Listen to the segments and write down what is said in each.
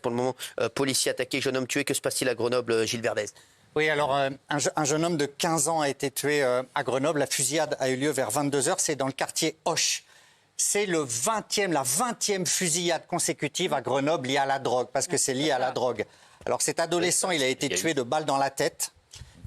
pour le moment. Policier attaqué, jeune homme tué. Que se passe-t-il à Grenoble, Gilles Verdez? Oui, alors un jeune homme de 15 ans a été tué à Grenoble. La fusillade a eu lieu vers 22 h. C'est dans le quartier Hoche. C'est la 20e fusillade consécutive à Grenoble liée à la drogue, parce que c'est lié à la drogue. Alors cet adolescent, il a été tué de balles dans la tête.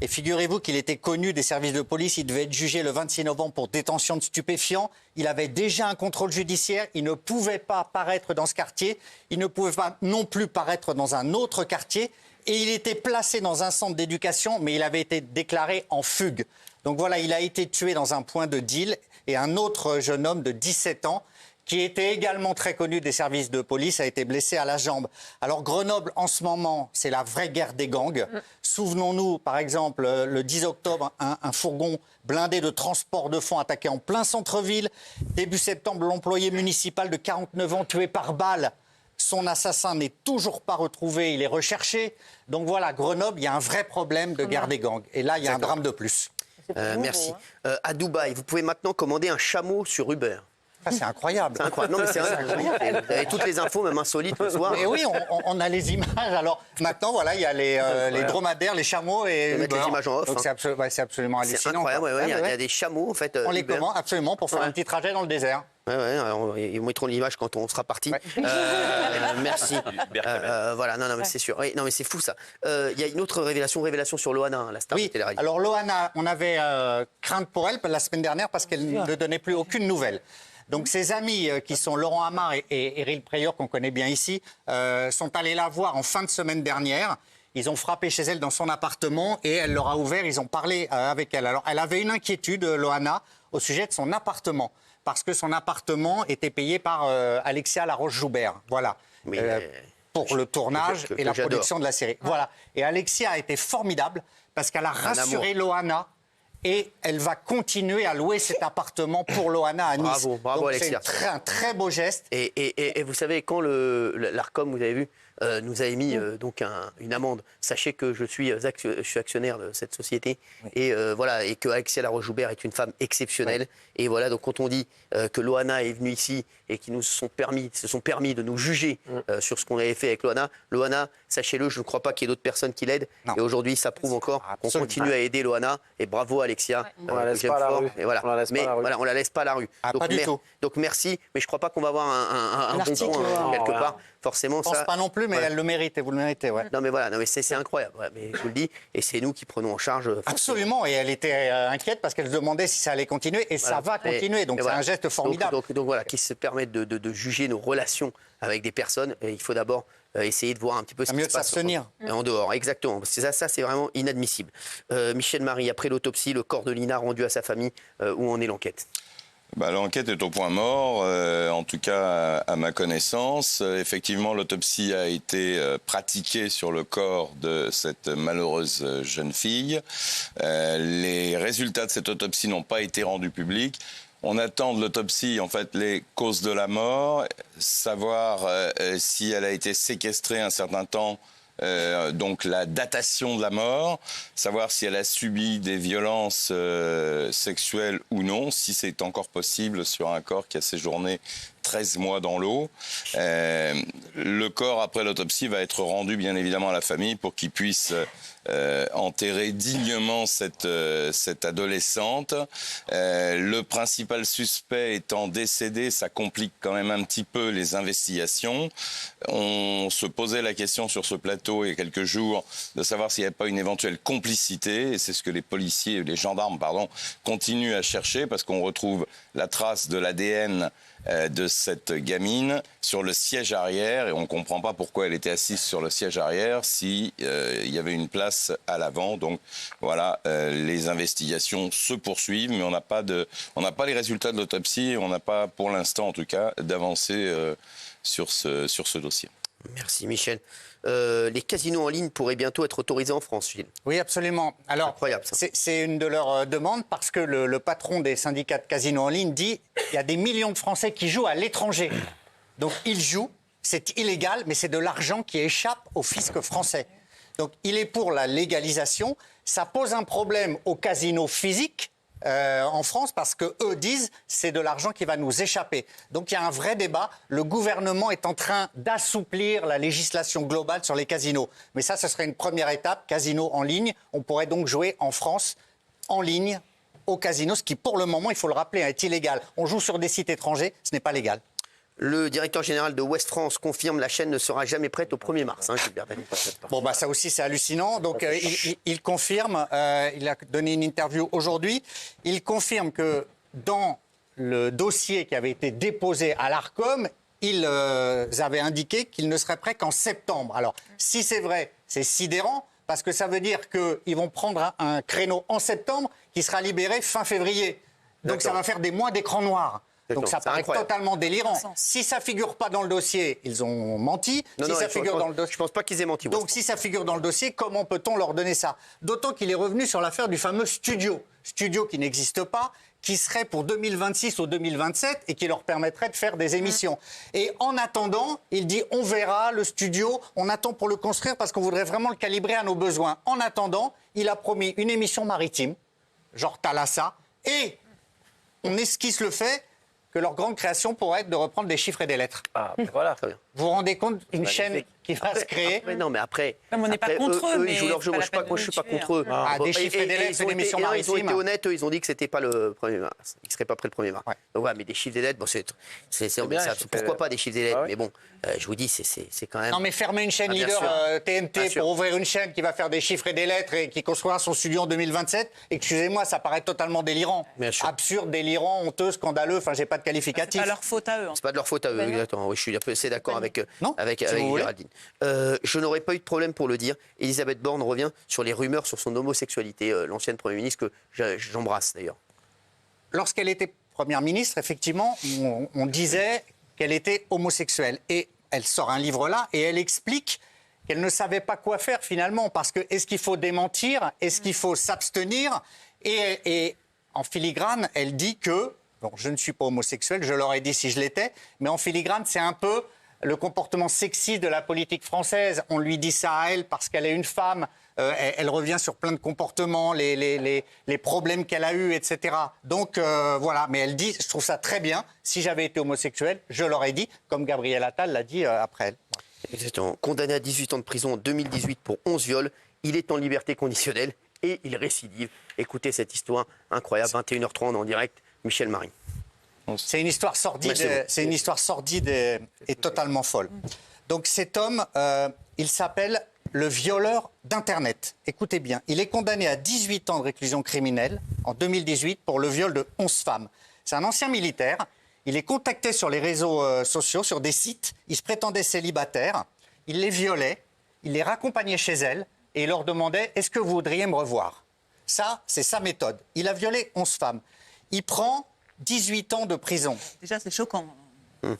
Et figurez-vous qu'il était connu des services de police. Il devait être jugé le 26 novembre pour détention de stupéfiants. Il avait déjà un contrôle judiciaire. Il ne pouvait pas apparaître dans ce quartier. Il ne pouvait pas non plus paraître dans un autre quartier. Et il était placé dans un centre d'éducation, mais il avait été déclaré en fugue. Donc voilà, il a été tué dans un point de deal. Et un autre jeune homme de 17 ans, qui était également très connu des services de police, a été blessé à la jambe. Alors Grenoble, en ce moment, c'est la vraie guerre des gangs. Souvenons-nous, par exemple, le 10 octobre, un fourgon blindé de transport de fonds attaqué en plein centre-ville. Début septembre, l'employé municipal de 49 ans tué par balle. Son assassin n'est toujours pas retrouvé, il est recherché. Donc voilà, Grenoble, il y a un vrai problème de guerre des gangs. Et là, il y a un drame de plus. Merci. À Dubaï, vous pouvez maintenant commander un chameau sur Uber. Ah, c'est incroyable. C'est incroyable. Non, mais c'est incroyable. Vous avez toutes les infos, même insolites, le soir. Et oui, on a les images. Alors maintenant, voilà, il y a les dromadaires, les chameaux et mettre les images en off. Donc c'est absolument hallucinant. C'est incroyable. Ouais, il y a des chameaux, en fait. On les commande absolument pour faire un petit trajet dans le désert. Ils mettront l'image quand on sera parti. Merci. Voilà, non, mais c'est sûr. Oui, non, mais c'est fou ça. Il y a une autre révélation sur Loana, la star de télé-réalité. Alors Loana, on avait crainte pour elle la semaine dernière parce qu'elle ne donnait plus aucune nouvelle. Donc ses amis, qui sont Laurent Amar et Éric Prieur, qu'on connaît bien ici, sont allés la voir en fin de semaine dernière. Ils ont frappé chez elle dans son appartement et elle leur a ouvert, ils ont parlé avec elle. Alors elle avait une inquiétude, Loana, au sujet de son appartement. Parce que son appartement était payé par Alexia Laroche-Joubert. Voilà. Pour le tournage et la production de la série. Voilà. Et Alexia a été formidable parce qu'elle a rassuré Loana. Et elle va continuer à louer cet appartement pour Loana à Nice. Bravo donc Alexia. C'est un très beau geste. Et vous savez, quand l'ARCOM, vous avez vu, nous avait mis donc une amende. Sachez que je suis actionnaire de cette société. Oui. Et voilà, et que Alexia Laroche-Joubert est une femme exceptionnelle. Oui. Et voilà, donc quand on dit que Loana est venue ici et qu'ils se sont permis de nous juger sur ce qu'on avait fait avec Loana, sachez-le, je ne crois pas qu'il y ait d'autres personnes qui l'aident. Et aujourd'hui, ça prouve encore qu'on continue à aider Loana. Et bravo Alexia. On la laisse pas à la rue. Et voilà. On la laisse pas à la rue. Donc, pas du tout. Donc merci, mais je ne crois pas qu'on va avoir un bon point quelque part. Forcément, je ne pense pas non plus, mais elle le mérite et vous le méritez. Ouais. Non mais voilà, c'est incroyable. Ouais, mais je vous le dis, et c'est nous qui prenons en charge. Absolument, et elle était inquiète parce qu'elle se demandait si ça allait continuer, et ça va continuer. Donc c'est un geste formidable. Donc voilà, qui se permettent de juger nos relations avec des personnes. Et il faut d'abord essayer de voir un petit peu ce qui se passe. Mieux de s'abstenir. En dehors, exactement. Ça c'est vraiment inadmissible. Michel Marie, après l'autopsie, le corps de Lina rendu à sa famille, où en est l'enquête? L'enquête est au point mort, en tout cas à ma connaissance. Effectivement, l'autopsie a été pratiquée sur le corps de cette malheureuse jeune fille. Les résultats de cette autopsie n'ont pas été rendus publics. On attend de l'autopsie, en fait, les causes de la mort, savoir si elle a été séquestrée un certain temps, donc la datation de la mort, savoir si elle a subi des violences sexuelles ou non, si c'est encore possible sur un corps qui a séjourné 13 mois dans l'eau. Le corps, après l'autopsie, va être rendu bien évidemment à la famille pour qu'ils puissent enterrer dignement cette adolescente. Le principal suspect étant décédé, ça complique quand même un petit peu les investigations. On se posait la question sur ce plateau il y a quelques jours de savoir s'il n'y avait pas une éventuelle complicité, et c'est ce que les gendarmes, continuent à chercher, parce qu'on retrouve la trace de l'ADN de cette gamine sur le siège arrière, et on ne comprend pas pourquoi elle était assise sur le siège arrière si il y avait une place à l'avant. Donc voilà, les investigations se poursuivent, mais on n'a pas les résultats de l'autopsie, et on n'a pas pour l'instant en tout cas d'avancée sur ce dossier. Merci Michel. Les casinos en ligne pourraient bientôt être autorisés en France, Gilles. Oui, absolument. Alors, incroyable, ça. C'est une de leurs demandes, parce que le patron des syndicats de casinos en ligne dit qu'il y a des millions de Français qui jouent à l'étranger. Donc, ils jouent, c'est illégal, mais c'est de l'argent qui échappe au fisc français. Donc, il est pour la légalisation. Ça pose un problème aux casinos physiques, en France parce que eux disent c'est de l'argent qui va nous échapper. Donc il y a un vrai débat. Le gouvernement est en train d'assouplir la législation globale sur les casinos. Mais ça, ce serait une première étape. Casino en ligne. On pourrait donc jouer en France en ligne au casino, ce qui pour le moment, il faut le rappeler, est illégal. On joue sur des sites étrangers, ce n'est pas légal. Le directeur général de Ouest France confirme la chaîne ne sera jamais prête au 1er mars. Gilbert Dany. Bon, bah ça aussi, c'est hallucinant. Donc, il confirme, il a donné une interview aujourd'hui, il confirme que dans le dossier qui avait été déposé à l'Arcom, ils avaient indiqué qu'il ne serait prêt qu'en septembre. Alors, si c'est vrai, c'est sidérant, parce que ça veut dire qu'ils vont prendre un créneau en septembre qui sera libéré fin février. Donc, ça va faire des mois d'écran noir. Donc ça paraît totalement délirant. Si ça figure pas dans le dossier, ils ont menti. Je pense pas qu'ils aient menti. Donc si ça figure dans le dossier, comment peut-on leur donner ça? D'autant qu'il est revenu sur l'affaire du fameux studio. Studio qui n'existe pas, qui serait pour 2026 ou 2027 et qui leur permettrait de faire des émissions. Et en attendant, il dit on verra le studio, on attend pour le construire parce qu'on voudrait vraiment le calibrer à nos besoins. En attendant, il a promis une émission maritime, genre Thalassa, et on esquisse le fait que leur grande création pourrait être de reprendre des chiffres et des lettres. Ah, voilà, très bien. Vous vous rendez compte d'une chaîne qui va se créer? Non, mais après, on n'est pas contre eux, ils jouent leur jeu. Moi, je suis pas contre eux. Des chiffres et des lettres, c'est l'émission maritime. Ils ont été honnêtes, ils ont dit que c'était pas le 1er mars. Ils seraient pas prêts le 1er mars. Ouais. Donc, ouais, mais des chiffres et des lettres, bon, pourquoi pas des chiffres et des lettres? Mais bon, je vous dis, c'est quand même. Non, mais fermer une chaîne leader TNT pour ouvrir une chaîne qui va faire des chiffres et des lettres et qui construira son studio en 2027, excusez-moi, ça paraît totalement délirant. Absurde, délirant, honteux, scandaleux, enfin, j'ai pas de qualificatif. C'est pas leur faute à eux. C'est pas de leur faute à eux, exactement. Oui, je suis assez d'accord avec Géraldine. Je n'aurais pas eu de problème pour le dire. Elisabeth Borne revient sur les rumeurs sur son homosexualité, l'ancienne Première ministre que j'embrasse d'ailleurs. Lorsqu'elle était Première ministre, effectivement, on disait qu'elle était homosexuelle. Et elle sort un livre là et elle explique qu'elle ne savait pas quoi faire finalement. Parce que est-ce qu'il faut démentir? Est-ce qu'il faut s'abstenir? Et en filigrane, elle dit que, bon, je ne suis pas homosexuel, je l'aurais dit si je l'étais, mais en filigrane, c'est un peu le comportement sexy de la politique française. On lui dit ça à elle parce qu'elle est une femme. Elle revient sur plein de comportements, les problèmes qu'elle a eus, etc. Donc voilà, mais elle dit, je trouve ça très bien. Si j'avais été homosexuel, je l'aurais dit, comme Gabriel Attal l'a dit après elle. Exactement. Condamné à 18 ans de prison en 2018 pour 11 viols, il est en liberté conditionnelle et il récidive. Écoutez cette histoire incroyable, 21h30 en direct, Michel Marie. C'est une histoire sordide, et totalement folle. Donc cet homme, il s'appelle le violeur d'Internet. Écoutez bien, il est condamné à 18 ans de réclusion criminelle en 2018 pour le viol de 11 femmes. C'est un ancien militaire. Il est contacté sur les réseaux sociaux, sur des sites. Il se prétendait célibataire. Il les violait. Il les raccompagnait chez elle et il leur demandait « Est-ce que vous voudriez me revoir ?» Ça, c'est sa méthode. Il a violé 11 femmes. Il prend 18 ans de prison. Déjà, c'est choquant.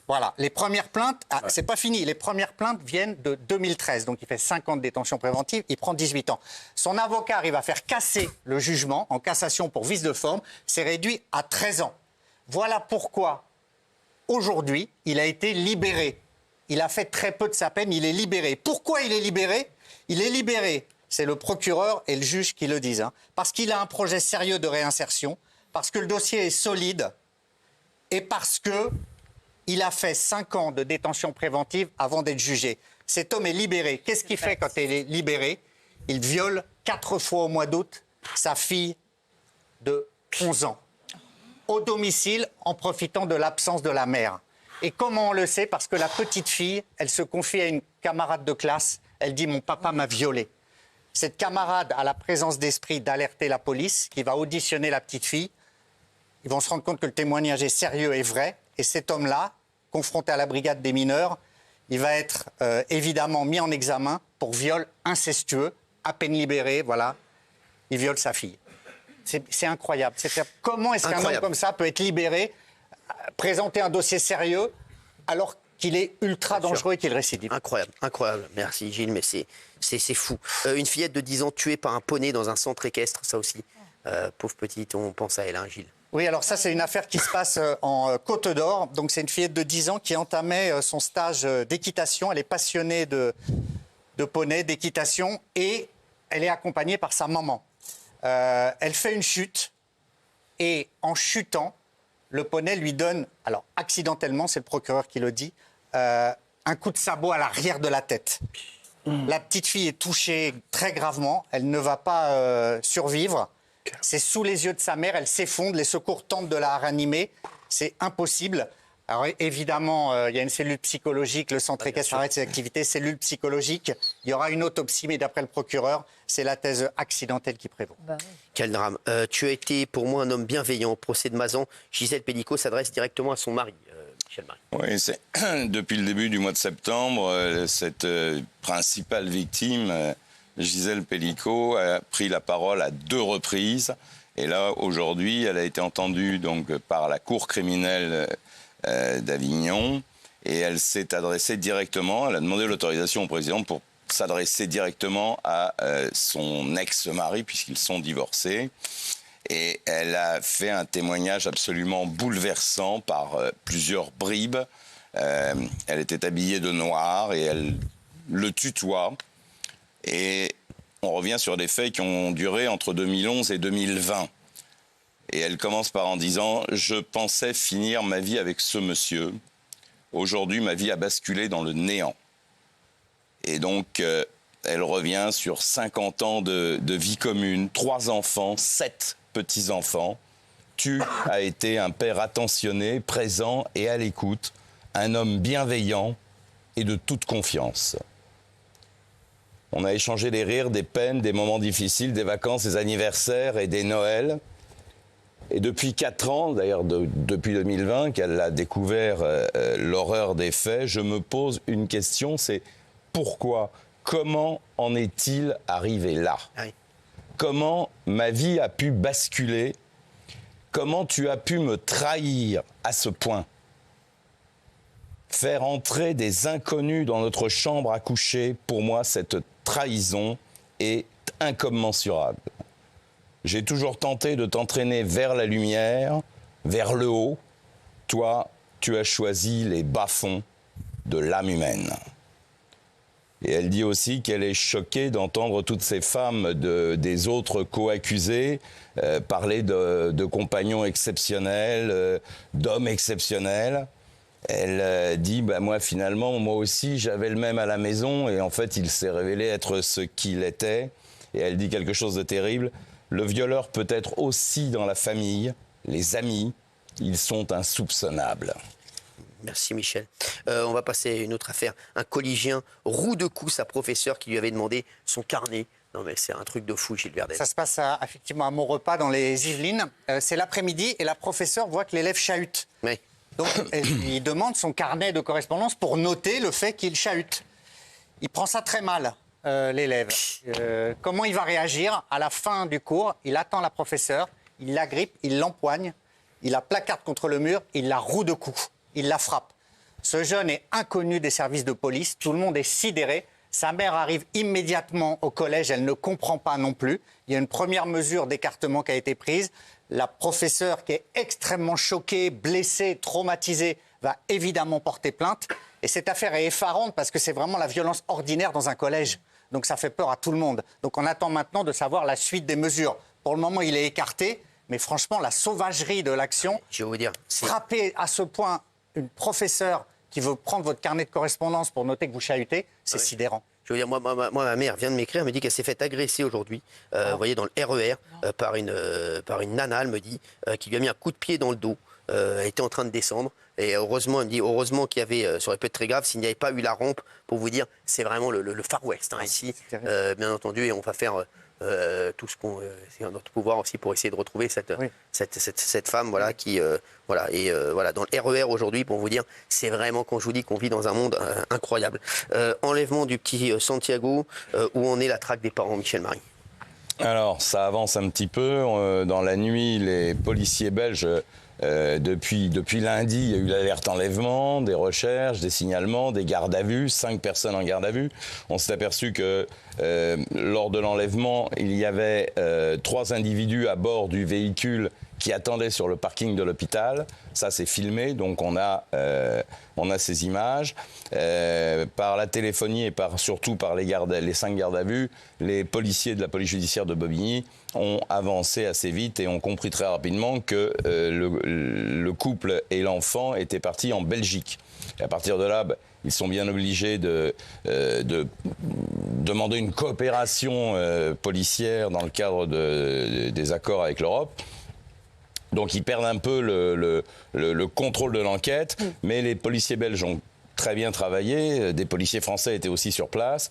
Voilà, les premières plaintes, c'est pas fini, les premières plaintes viennent de 2013, donc il fait 5 ans de détention préventive, il prend 18 ans. Son avocat arrive à faire casser le jugement en cassation pour vice de forme, c'est réduit à 13 ans. Voilà pourquoi, aujourd'hui, il a été libéré. Il a fait très peu de sa peine, il est libéré. Pourquoi il est libéré? Il est libéré, c'est le procureur et le juge qui le disent, parce qu'il a un projet sérieux de réinsertion, parce que le dossier est solide et parce que il a fait 5 ans de détention préventive avant d'être jugé. Cet homme est libéré. Qu'est-ce qu'il fait quand il est libéré? Il viole 4 fois au mois d'août sa fille de 11 ans, au domicile, en profitant de l'absence de la mère. Et comment on le sait? Parce que la petite fille, elle se confie à une camarade de classe. Elle dit « Mon papa m'a violée ». Cette camarade a la présence d'esprit d'alerter la police, qui va auditionner la petite fille. Ils vont se rendre compte que le témoignage est sérieux et vrai. Et cet homme-là, confronté à la brigade des mineurs, il va être évidemment mis en examen pour viol incestueux, à peine libéré, voilà. Il viole sa fille. C'est incroyable. Comment est-ce qu'un homme comme ça peut être libéré, présenter un dossier sérieux, alors qu'il est ultra dangereux et qu'il récidive? Incroyable, incroyable. Merci Gilles, mais c'est fou. Une fillette de 10 ans tuée par un poney dans un centre équestre, ça aussi. Pauvre petite, on pense à elle, hein, Gilles. Oui, alors ça, c'est une affaire qui se passe en Côte d'Or. Donc, c'est une fillette de 10 ans qui entamait son stage d'équitation. Elle est passionnée de poney, d'équitation, et elle est accompagnée par sa maman. Elle fait une chute Et en chutant, le poney lui donne, alors accidentellement, c'est le procureur qui le dit, un coup de sabot à l'arrière de la tête. La petite fille est touchée très gravement, elle ne va pas survivre. C'est sous les yeux de sa mère, elle s'effondre, les secours tentent de la ranimer, c'est impossible. Alors évidemment, il y a une cellule psychologique, le centre équestre arrête ses activités, cellule psychologique, il y aura une autopsie, mais d'après le procureur, c'est la thèse accidentelle qui prévaut. Bah oui. Quel drame. Tu as été pour moi un homme bienveillant au procès de Mazan. Gisèle Pellicot s'adresse directement à son mari, Michel Marie. Oui, c'est depuis le début du mois de septembre, cette principale victime, Gisèle Pellicot, a pris la parole à 2 reprises. Et là, aujourd'hui, elle a été entendue donc, par la Cour criminelle d'Avignon. Et elle s'est adressée directement, elle a demandé l'autorisation au président pour s'adresser directement à son ex-mari, puisqu'ils sont divorcés. Et elle a fait un témoignage absolument bouleversant par plusieurs bribes. Elle était habillée de noir et elle le tutoie. Et on revient sur des faits qui ont duré entre 2011 et 2020. Et elle commence par en disant « Je pensais finir ma vie avec ce monsieur. Aujourd'hui, ma vie a basculé dans le néant. » Et donc, elle revient sur 50 ans de vie commune, 3 enfants, 7 petits-enfants. Tu as été un père attentionné, présent et à l'écoute, un homme bienveillant et de toute confiance. On a échangé des rires, des peines, des moments difficiles, des vacances, des anniversaires et des Noëls. Et depuis 4 ans, d'ailleurs depuis 2020, qu'elle a découvert l'horreur des faits, je me pose une question, c'est pourquoi, comment en est-il arrivé là ? Oui. Comment ma vie a pu basculer ? Comment tu as pu me trahir à ce point ? Faire entrer des inconnus dans notre chambre à coucher, pour moi, cette trahison est incommensurable. J'ai toujours tenté de t'entraîner vers la lumière, vers le haut. Toi, tu as choisi les bas-fonds de l'âme humaine. Et elle dit aussi qu'elle est choquée d'entendre toutes ces femmes des autres co-accusés parler de compagnons exceptionnels, d'hommes exceptionnels. Elle dit, moi finalement, moi aussi, j'avais le même à la maison et en fait, il s'est révélé être ce qu'il était. Et elle dit quelque chose de terrible. Le violeur peut être aussi dans la famille, les amis, ils sont insoupçonnables. Merci Michel. On va passer à une autre affaire. Un collégien roue de coups sa professeure qui lui avait demandé son carnet. Non mais c'est un truc de fou, Gilles Verdel. Ça se passe effectivement à Maurepas dans les Yvelines. C'est l'après-midi et la professeure voit que l'élève chahute. Oui. Donc elle lui demande son carnet de correspondance pour noter le fait qu'il chahute. Il prend ça très mal, l'élève. Comment il va réagir ? À la fin du cours, il attend la professeure, il l'agrippe, il l'empoigne, il la placarde contre le mur, il la roue de coups. Il la frappe. Ce jeune est inconnu des services de police. Tout le monde est sidéré. Sa mère arrive immédiatement au collège. Elle ne comprend pas non plus. Il y a une première mesure d'écartement qui a été prise. La professeure, qui est extrêmement choquée, blessée, traumatisée, va évidemment porter plainte. Et cette affaire est effarante parce que c'est vraiment la violence ordinaire dans un collège. Donc ça fait peur à tout le monde. Donc on attend maintenant de savoir la suite des mesures. Pour le moment, il est écarté. Mais franchement, la sauvagerie de l'action, Je vais vous dire, frapper à ce point une professeure qui veut prendre votre carnet de correspondance pour noter que vous chahutez, c'est sidérant. Je veux dire, moi, ma mère vient de m'écrire, elle me dit qu'elle s'est fait agresser aujourd'hui, vous voyez, dans le RER, par une nana, elle me dit, qui lui a mis un coup de pied dans le dos. Elle était en train de descendre. Et heureusement, elle me dit, heureusement qu'il y avait, ça aurait pu être très grave s'il n'y avait pas eu la rampe, pour vous dire, c'est vraiment le Far West, ici, bien entendu, et on va faire tout ce qu'on c'est en notre pouvoir aussi pour essayer de retrouver cette femme, voilà, qui, voilà, et voilà, dans le RER aujourd'hui, pour vous dire, c'est vraiment, quand je vous dis qu'on vit dans un monde incroyable. Enlèvement du petit Santiago, où en est la traque des parents, Michel Marie? Alors, ça avance un petit peu. Dans la nuit, les policiers belges, depuis lundi, il y a eu l'alerte enlèvement, des recherches, des signalements, des gardes à vue, 5 personnes en garde à vue. On s'est aperçu que lors de l'enlèvement, il y avait 3 individus à bord du véhicule qui attendaient sur le parking de l'hôpital. Ça, c'est filmé, donc on a ces images. Par la téléphonie et surtout par les 5 gardes à vue, les policiers de la police judiciaire de Bobigny ont avancé assez vite et ont compris très rapidement que le couple et l'enfant étaient partis en Belgique. Et à partir de là, ils sont bien obligés de demander une coopération policière dans le cadre des accords avec l'Europe. Donc ils perdent un peu le contrôle de l'enquête, mais les policiers belges ont très bien travaillé, des policiers français étaient aussi sur place.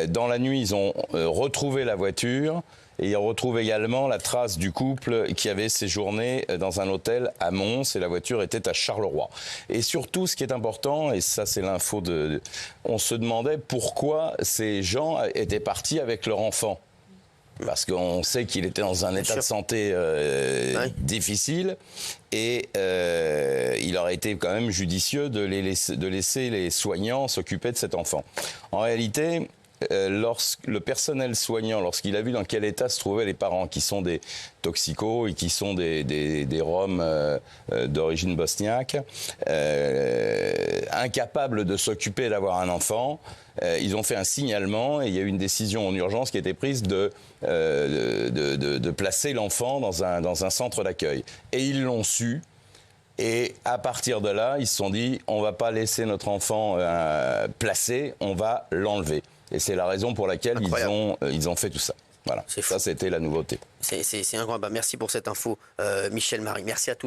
Dans la nuit, ils ont retrouvé la voiture et ils retrouvent également la trace du couple qui avait séjourné dans un hôtel à Mons et la voiture était à Charleroi. Et surtout, ce qui est important, et ça c'est l'info on se demandait pourquoi ces gens étaient partis avec leur enfant. Parce qu'on sait qu'il était dans un état de santé difficile et il aurait été quand même judicieux de laisser les soignants s'occuper de cet enfant. En réalité, le personnel soignant, lorsqu'il a vu dans quel état se trouvaient les parents, qui sont des toxicos et qui sont des Roms d'origine bosniaque, incapables de s'occuper d'avoir un enfant, ils ont fait un signalement et il y a eu une décision en urgence qui a été prise de placer l'enfant dans un centre d'accueil. Et ils l'ont su. Et à partir de là, ils se sont dit, on ne va pas laisser notre enfant placé, on va l'enlever. Et c'est la raison pour laquelle ils ont fait tout ça. Voilà. Ça, c'était la nouveauté. C'est incroyable. Merci pour cette info, Michel Marie. Merci à tous.